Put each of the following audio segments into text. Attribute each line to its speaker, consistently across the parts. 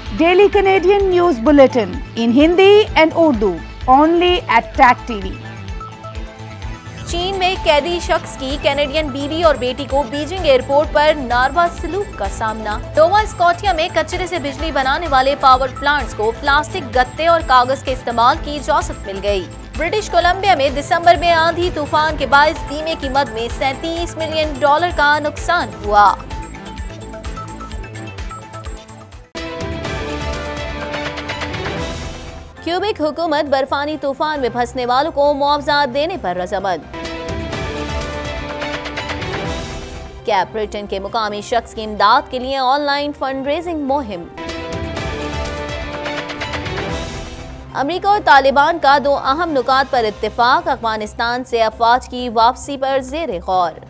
Speaker 1: Daily Canadian News Bulletin in Hindi and Urdu, only at TAC TV.
Speaker 2: चीन में कैदी शख्स की कैनेडियन बीवी और बेटी को बीजिंग एयरपोर्ट पर नारवा सलूक का सामना। नोवा स्कॉटिया में कचरे से बिजली बनाने वाले पावर प्लांट्स को प्लास्टिक, गत्ते और कागज के इस्तेमाल की इजाजत मिल गई। ब्रिटिश कोलंबिया में दिसंबर में आंधी तूफान के बायस बीमे की मद में $37 मिलियन का नुकसान हुआ। क्यूबेक हुकूमत बर्फानी तूफान में फंसने वालों को मुआवजा देने पर रजामंद। कैप ब्रिटेन के मुकामी शख्स की इमदाद के लिए ऑनलाइन फंड रेजिंग मुहिम। अमेरिका और तालिबान का 2 अहम नुकात पर इत्तेफाक। अफगानिस्तान से अफवाज की वापसी पर जेर गौर।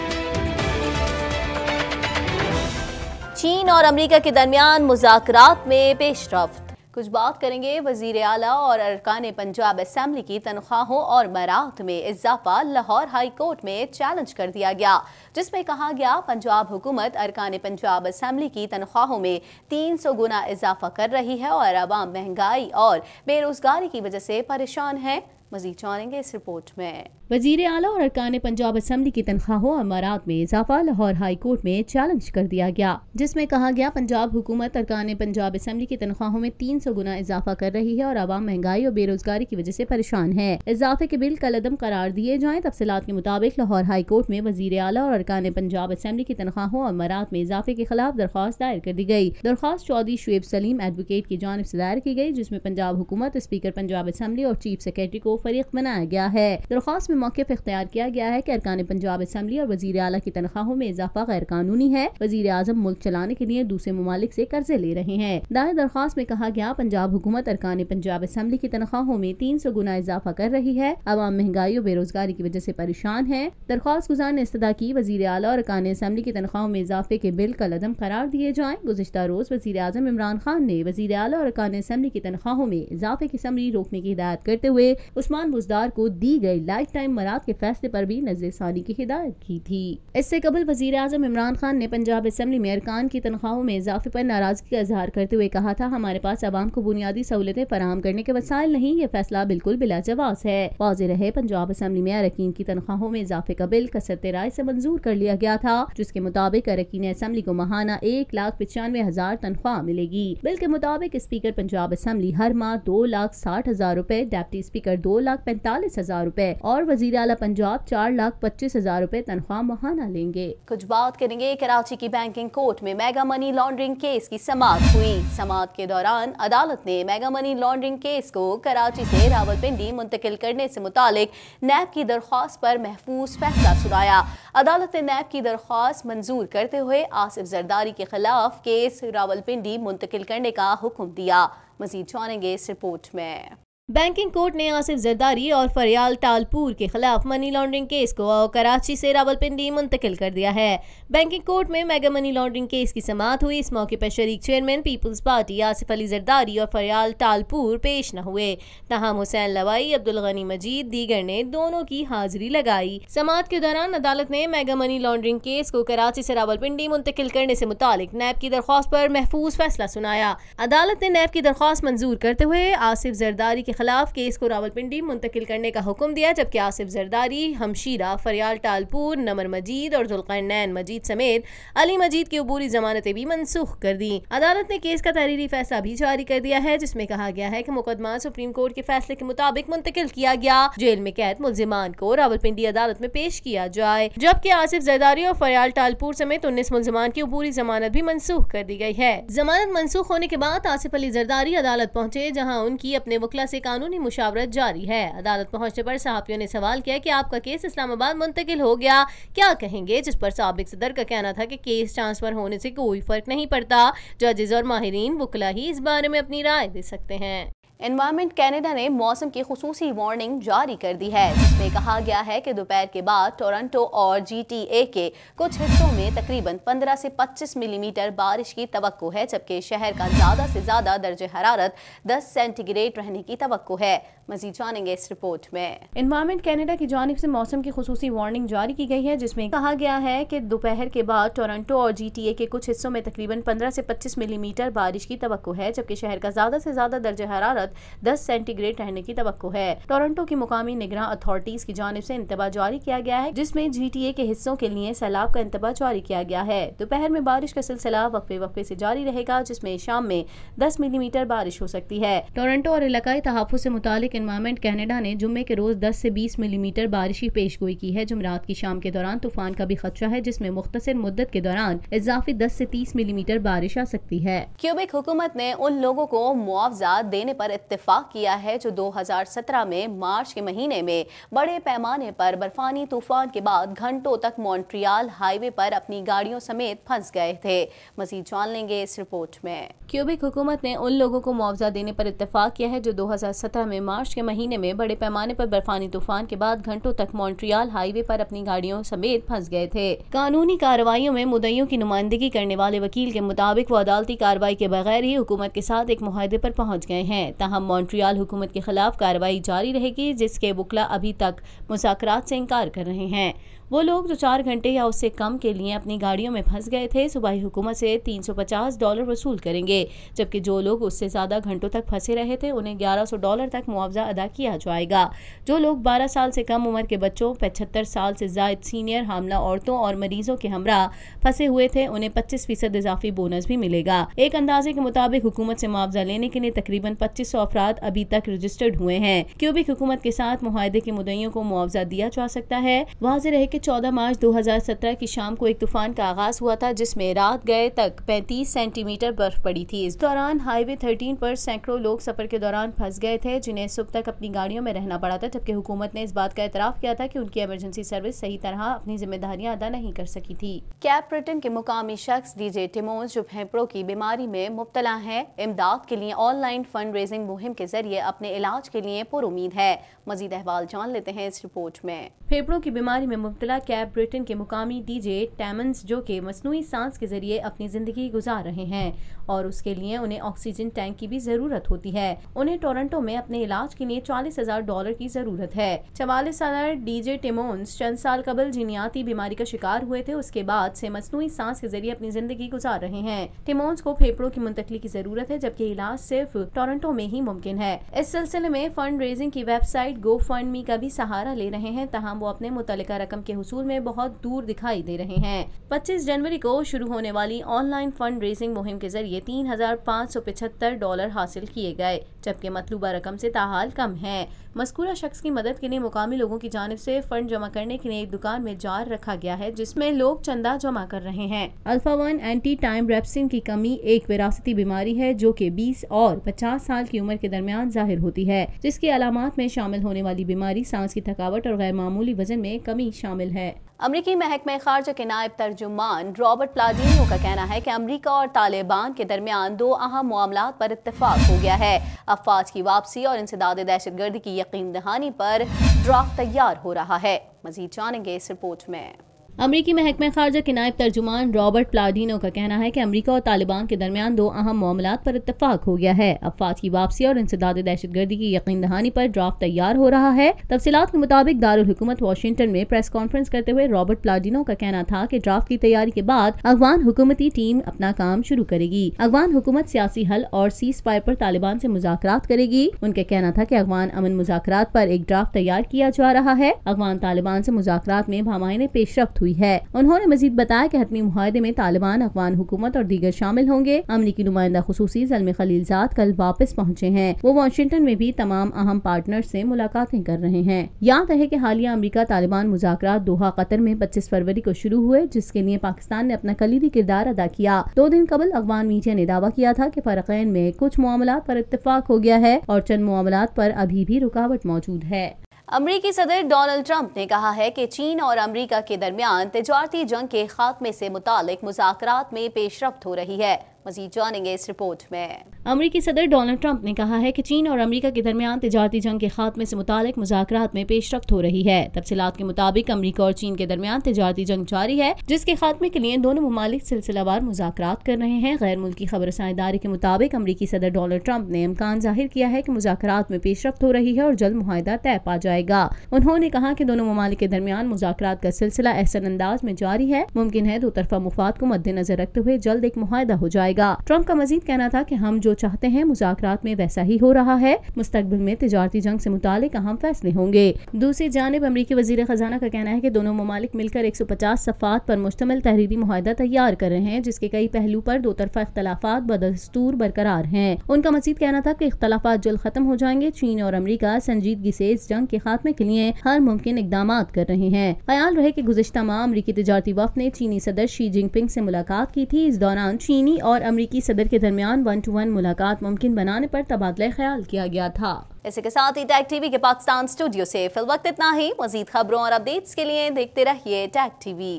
Speaker 2: चीन और अमेरिका के दरमियान मुज़ाकरात में पेशरफ्त। कुछ बात करेंगे वजीर आला और अरकान पंजाब असेंबली की तनख्वाहों और मराहत में इजाफा लाहौर हाई कोर्ट में चैलेंज कर दिया गया, जिसमें कहा गया पंजाब हुकूमत अरकान पंजाब असेंबली की तनख्वाहों में 300 गुना इजाफा कर रही है और अवाम महंगाई और बेरोजगारी की वजह से परेशान है। मजीद जानेंगे इस रिपोर्ट में। वजीर आला और अरकान पंजाब असेंबली की तनख्वाहों और मराहत में इजाफा लाहौर हाई कोर्ट में चैलेंज कर दिया गया, जिसमें कहा गया पंजाब हुकूमत अरकान पंजाब असेंबली की तनख्वाहों में 300 गुना इजाफा कर रही है और आवाम महंगाई और बेरोजगारी की वजह से परेशान है। इजाफे के बिल कलअदम करार दिए जाएं। तफसीलात के मुताबिक लाहौर हाई कोर्ट में वजीर आला और अरकान पंजाब असेंबली की तनख्वाहों और मराहत में इजाफे के खिलाफ दरख्वास्त दायर कर दी गई। दरख्वास्त चौधरी शुएब सलीम एडवोकेट की जानिब से दायर की गई, जिसमें पंजाब हुकूमत, स्पीकर पंजाब असेंबली और चीफ सेक्रेटरी को फरीक बनाया गया है। दरख्वास्त में मौक़िफ़ इख्तियार किया गया है कि अरकान पंजाब असेंबली और वजीर आला की तनख्वाहों में इजाफा गैर कानूनी है। वजीर आजम मुल्क चलाने के लिए दूसरे ममालिक से कर्जे ले रहे हैं। दायर दरख्वास्त में कहा गया पंजाब हुकूमत अरकान पंजाब असेंबली की तनख्वाहों में 300 गुना इजाफा कर रही है। अवाम महंगाई और बेरोजगारी की वजह से परेशान है। दरख्वास्त गुजार ने इस्तदा की वजीर आला और अरकान असेंबली की तनख्वाहों में इजाफे के बिल कलअदम करार दिए जाएं। गुज़िश्ता रोज वजीर आजम इमरान खान ने वजीर आला और अरकान असेंबली की तनख्वाहों में इजाफे की समरी रोकने की हिदायत करते हुए उस्मान बुज़दार को दी गई लाइफ टाइम मराहत के फैसले पर भी नजरसानी की हिदायत की थी। इससे कबल वजीर आजम इमरान खान ने पंजाब असेंबली में अरकान की तनख्वाहों में इजाफे पर नाराजगी का इजहार करते हुए कहा था, हमारे पास आवाम को बुनियादी सहूलतें फराहम करने के वसाइल नहीं, ये फैसला बिल्कुल बिलाजवाज है। वाज़ेह रहे पंजाब असेंबली में अरकीन की तनख्वाहों में इजाफे का बिल कसरत राय से मंजूर कर लिया गया था, जिसके मुताबिक अरकीन असेंबली को माहाना 1,95,000 तनख्वाह मिलेगी। बिल के मुताबिक स्पीकर पंजाब असेंबली हर माह 2,60,000 रुपए, डिप्टी स्पीकर 2,45,000 रुपए और वजीर आला पंजाब 4,25,000 रुपए तनख्वाह माहाना लेंगे। कुछ बात करेंगे कराची की बैंकिंग कोर्ट में मेगा मनी लॉन्ड्रिंग केस की समाअत हुई। समाअत के दौरान अदालत ने मेगा मनी लॉन्ड्रिंग केस को कराची से रावलपिंडी मुंतकिल करने से मुतालिक नैब की दरख्वास्त पर महफूज फैसला सुनाया। अदालत ने नैब की दरख्वास्त मंजूर करते हुए आसिफ जरदारी के खिलाफ केस रावलपिंडी मुंतकिल करने का हुक्म दिया। मजीद जानेंगे इस रिपोर्ट में। बैंकिंग कोर्ट ने आसिफ जरदारी और फरियाल टालपुर के खिलाफ मनी लॉन्ड्रिंग केस को कराची से रावलपिंडी मुंतकिल कर दिया है। बैंकिंग कोर्ट में मेगा मनी लॉन्ड्रिंग केस की समाअत हुई। इस मौके पर शरीक chairman peoples party Asif Ali Zardari और फरियाल टालपुर पेश न हुए। तहम हुसैन लवाई, अब्दुल गनी मजीद दीगर ने दोनों की हाजिरी लगाई। समाअत के दौरान अदालत ने मेगा मनी लॉन्ड्रिंग केस को कराची से रावलपिंडी मुंतकिल करने से मुतालिक नैब की दरख्वास्त पर महफूज फैसला सुनाया। अदालत ने नैब की दरख्वास्त मंजूर करते हुए आसिफ जरदारी के खिलाफ केस को रावलपिंडी मुंतकिल करने का हुक्म दिया, जबकि आसिफ जरदारी, हमशीरा, फरियाल टालपुर, नमर मजीद और जुल्करनैन मजीद समेत अली मजीद की अबूरी जमानतें भी मनसूख कर दी। अदालत ने केस का तहरीरी फैसला भी जारी कर दिया है, जिसमें कहा गया है कि मुकदमा सुप्रीम कोर्ट के फैसले के मुताबिक मुंतकिल किया गया। जेल में कैद मुल्जिमान को रावलपिंडी अदालत में पेश किया जाए, जबकि आसिफ जरदारी और फरियाल टालपुर समेत 19 मुल्जिमान की अबूरी जमानत भी मनसूख कर दी गई है। जमानत मनसूख होने के बाद आसिफ अली जरदारी अदालत पहुंचे, जहां उनकी अपने वकला से कानूनी मुशावरत जारी है। अदालत पहुंचने पर सहाफियों ने सवाल किया कि आपका केस इस्लामाबाद मुंतकिल हो गया, क्या कहेंगे? जिस पर साबिक सदर का कहना था कि केस ट्रांसफर होने से कोई फर्क नहीं पड़ता, जजेस और माहिरीन वकला ही इस बारे में अपनी राय दे सकते हैं। एनवायरमेंट कनाडा ने मौसम की खुसूसी वार्निंग जारी कर दी है, जिसमें कहा गया है कि दोपहर के बाद टोरंटो और GTA के कुछ हिस्सों में तकरीबन 15 से 25 मिलीमीटर बारिश की तवक्को है, जबकि शहर का ज़्यादा से ज़्यादा दर्जे हरारत 10 सेंटीग्रेड रहने की तवक्को है। मज़ीद जानेंगे इस रिपोर्ट में। एनवायरमेंट कनाडा की जानिब से मौसम की खुसूसी वार्निंग जारी की गई है, जिसमें कहा गया है कि दोपहर के बाद टोरंटो और GTA के कुछ हिस्सों में तकरीबन 15 से 25 मिलीमीटर बारिश की तवक्को है, जबकि शहर का ज़्यादा से ज़्यादा दर्जे हरारत 10 सेंटीग्रेड रहने की तवक्को है। टोरंटो की मुकामी निगरान अथॉरिटीज की जानिब से इंतबा जारी किया गया है, जिसमें GTA के हिस्सों के लिए सैलाब का इंतबा जारी किया गया है। दोपहर में बारिश का सिलसिला वक्फे वक्फे से जारी रहेगा, जिसमें शाम में 10 मिलीमीटर बारिश हो सकती है। टोरंटो और इलाकाई तहफ़्फ़ुज़ से मुतालिक एनवायरमेंट कनाडा ने जुम्मे के रोज 10 से 20 मिलीमीटर बारिश की पेशगोई की है। जुमरात की शाम के दौरान तूफान का भी खदशा है, जिसमें मुख्तसर मुद्दत के दौरान इजाफी 10 से 30 मिलीमीटर बारिश आ सकती है। क्यूबेक हुकूमत ने उन लोगों को मुआवजा देने पर इत्तेफाक किया है जो 2017 में मार्च के महीने में बड़े पैमाने पर बर्फानी तूफान के बाद घंटों तक मॉन्ट्रियल हाईवे पर अपनी गाड़ियों समेत फंस गए थे। मजीद जान लेंगे इस रिपोर्ट में। क्यूबेक हुकूमत ने उन लोगों को मुआवजा देने पर इत्तेफाक किया है जो 2017 में मार्च के महीने में बड़े पैमाने पर बर्फानी तूफान के बाद घंटों तक मॉन्ट्रियल हाईवे पर अपनी गाड़ियों समेत फंस गए थे। कानूनी कार्रवाइयों में मुद्दइयों की नुमाइंदगी करने वाले वकील के मुताबिक वो अदालती कार्रवाई के बगैर ही हुकूमत के साथ एक मुआहदे पर पहुंच गए हैं। ताहम मॉन्ट्रियल हुकूमत के खिलाफ कार्रवाई जारी रहेगी, जिसके वकील अभी तक मुज़ाकरात से इनकार कर रहे हैं। वो लोग जो 4 घंटे या उससे कम के लिए अपनी गाड़ियों में फंस गए थे, सूबाई हुकूमत से $350 वसूल करेंगे, जबकि जो लोग उससे ज़्यादा घंटों तक फंसे रहे थे उन्हें $1100 तक मुआवजा अदा किया जाएगा। जो लोग 12 साल से कम उम्र के बच्चों, 75 साल से ज़ायद सीनियर, हामला औरतों और मरीजों के हमरा फंसे हुए थे, उन्हें 25% इजाफी बोनस भी मिलेगा। एक अंदाजे के मुताबिक हुकूमत से मुआवजा लेने के लिए तकरीबन 2500 अफराद अभी तक रजिस्टर्ड हुए हैं। क्यूबिक हुकूमत के साथ मुआहदे के मुद्दइयों को मुआवजा दिया जा सकता है। वाज़ेह रहे कि 14 मार्च 2017 की शाम को एक तूफान का आगाज हुआ था, जिसमें रात गए तक 35 सेंटीमीटर बर्फ पड़ी थी। इस दौरान हाईवे 13 पर सैकड़ों लोग सफर के दौरान फंस गए थे, जिन्हें सुबह तक अपनी गाड़ियों में रहना पड़ा था, जबकि हुकूमत ने इस बात का एतराफ़ किया था कि उनकी इमरजेंसी सर्विस सही तरह अपनी जिम्मेदारियां अदा नहीं कर सकी थी। कैप ब्रिटेन के मुकामी शख्स DJ टिमोन्स, जो फेफड़ों की बीमारी में मुब्तला है, इमदाद के लिए ऑनलाइन फंड रेजिंग मुहिम के जरिए अपने इलाज के लिए पुरुमीद है। मजीद अहवाल जान लेते हैं इस रिपोर्ट में। फेफड़ों की बीमारी में मुब्तला कैप ब्रिटेन के मुकामी DJ टिमोन्स, जो कि मसनूई सांस के जरिए अपनी जिंदगी गुजार रहे हैं और उसके लिए उन्हें ऑक्सीजन टैंक की भी जरूरत होती है। उन्हें टोरंटो में अपने इलाज के लिए $40,000 की जरूरत है। 44 साल DJ टिमोन्स चंद साल कबल जिनियाती बीमारी का शिकार हुए थे, उसके बाद से मसनूई सांस के जरिए अपनी जिंदगी गुजार रहे हैं। टिमोन्स को फेफड़ों की मुंतकली की जरूरत है, जबकि इलाज सिर्फ टोरंटो में ही मुमकिन है। इस सिलसिले में फंड रेजिंग की वेबसाइट GoFundMe का भी सहारा ले रहे हैं, तहम वो अपने मुतल्लिका रकम के हुसूल में बहुत दूर दिखाई दे रहे हैं। 25 जनवरी को शुरू होने वाली ऑनलाइन फंड रेजिंग मुहिम के जरिए $3,575 हासिल किए गए, जबकि मतलूबा रकम से ताहाल कम है। मज़कूरा शख्स की मदद के लिए मुकामी लोगों की जानिब से फंड जमा करने के लिए एक दुकान में जार रखा गया है, जिसमें लोग चंदा जमा कर रहे हैं। अल्फा 1 एंटी टाइम रेप्सिन की कमी एक विरासती बीमारी है, जो कि 20 और 50 साल की उम्र के दरमियान जाहिर होती है, जिसकी अलामात में शामिल होने वाली बीमारी सांस की थकावट और गैर मामूली वजन में कमी शामिल है। अमरीकी महकमा खारजा के नायब तर्जुमान रॉबर्ट प्लाडिनो का कहना है कि अमरीका और तालिबान के दरमियान 2 अहम मामलात पर इत्तेफाक हो गया है। अफवाज की वापसी और इंसदाद दहशतगर्दी की यकीन दहानी पर ड्राफ्ट तैयार हो रहा है। मजीद जानेंगे इस रिपोर्ट में। अमरीकी महकमा खारजा के नायब तर्जुमान रॉबर्ट प्लाडिनो का कहना है कि अमरीका और तालिबान के दरमियान 2 अहम मामलात पर इत्तेफाक हो गया है। अफवाज की वापसी और इंसदाद दहशतगर्दी की यकीन दहानी पर ड्राफ्ट तैयार हो रहा है। तफसीलात के मुताबिक दारुल हुकूमत वाशिंगटन में प्रेस कॉन्फ्रेंस करते हुए रॉबर्ट प्लाडिनो का कहना था कि ड्राफ्ट की तैयारी के बाद अफगान हुकूमती टीम अपना काम शुरू करेगी। अफगान हुकूमत सियासी हल और सीज फायर पर तालिबान से मुज़ाकरात करेगी। उनका कहना था कि अफगान अमन मुज़ाकरात पर एक ड्राफ्ट तैयार किया जा रहा है। अफगान तालिबान से मुज़ाकरात में बामायने पेशरफ्त हुई है। उन्होंने मजीद बताया कि हतमी मुआहदे में तालिबान, अफगान हुकूमत और दीगर शामिल होंगे। अमरीकी नुमाइंदा खुसूसी ज़ल्मी खलीलजाद कल वापस पहुंचे हैं। वो वाशिंगटन में भी तमाम अहम पार्टनर से मुलाकातें कर रहे हैं। याद रहे कि हालिया अमरीका तालिबान मुज़ाकरात दोहा कतर में 25 फरवरी को शुरू हुए, जिसके लिए पाकिस्तान ने अपना कलीदी किरदार अदा किया। 2 दिन कबल अफगान मीडिया ने दावा किया था कि फरक़ैन में कुछ मामलात पर इत्तेफाक हो गया है और चंद मामलात पर अभी भी रुकावट मौजूद है। अमरीकी सदर डोनाल्ड ट्रंप ने कहा है कि चीन और अमरीका के दरमियान तिजारती जंग के खात्मे से मुतालिक मुज़ाकरात में पेशरफ्त हो रही है। मजीद जानेंगे इस रिपोर्ट में।
Speaker 3: अमेरिकी सदर डोनाल्ड ट्रंप ने कहा है कि चीन और अमेरिका के दरमियान तिजारती जंग के खात्मे से मुतालिक मुज़ाकरात में पेशरफ्त हो रही है। तफसीलात के मुताबिक अमेरिका और चीन के दरमियान तिजारती जंग जारी है, जिसके खात्मे के लिए दोनों ममालिक सिलसिलावार मुज़ाकरात कर रहे हैं। गैर मुल्की खबरसां इदारे के मुताबिक अमेरिकी सदर डोनाल्ड ट्रंप ने इम्कान जाहिर किया है कि मुज़ाकरात में पेशरफ्त हो रही है और जल्द मुआहिदा तय पा जाएगा। उन्होंने कहा कि दोनों ममालिक के दरमियान मुज़ाकरात का सिलसिला एहसन अंदाज में जारी है। मुमकिन है दो तरफा मुफाद को मद्देनजर रखते हुए जल्द एक मुआहिदा हो जाएगा। ट्रंप का मजीद कहना था कि हम जो चाहते हैं मुज़ाकरात में वैसा ही हो रहा है। मुस्तकबिल में तिजारती जंग से मुतालिक अहम फैसले होंगे। दूसरी जानिब अमेरिकी वज़ीर खजाना का कहना है कि दोनों ममालिक मिलकर 150 सफ़ात पर मुश्तमिल तहरीरी मुआहिदा तैयार कर रहे हैं, जिसके कई पहलू पर दो तरफा इख्तलाफात बदस्तूर बरकरार हैं। उनका मजीद कहना था कि इख्तलाफात जल्द खत्म हो जाएंगे। चीन और अमेरिका संजीदगी से इस जंग के खात्मे के लिए हर मुमकिन इक़दामात कर रहे हैं। ख्याल रहे कि गुज़िश्ता माह अमेरिकी तिजारती वफ़द ने चीनी सदर शी जिनपिंग से मुलाकात की थी। इस दौरान चीनी और अमेरिकी सदर के दरमियान 1-to-1 मुलाकात मुमकिन बनाने पर तबादला ख्याल किया गया था।
Speaker 2: इसी के साथ ही टैग टीवी के पाकिस्तान स्टूडियो से फिल वक्त इतना ही। मजीद खबरों और अपडेट्स के लिए देखते रहिए tag TV.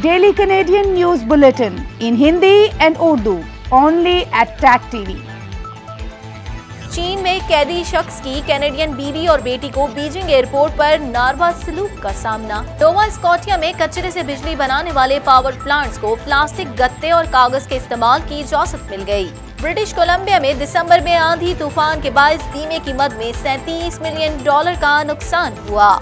Speaker 1: Daily Canadian News Bulletin in Hindi and Urdu only at TAG TV.
Speaker 2: चीन में कैदी शख्स की कैनेडियन बीवी और बेटी को बीजिंग एयरपोर्ट पर नारवा सलूक का सामना। नोवा स्कॉटिया में कचरे से बिजली बनाने वाले पावर प्लांट्स को प्लास्टिक, गत्ते और कागज के इस्तेमाल की इजाजत मिल गई। ब्रिटिश कोलंबिया में दिसंबर में आंधी तूफान के बायस बीमे कीमत में $37 मिलियन का नुकसान हुआ।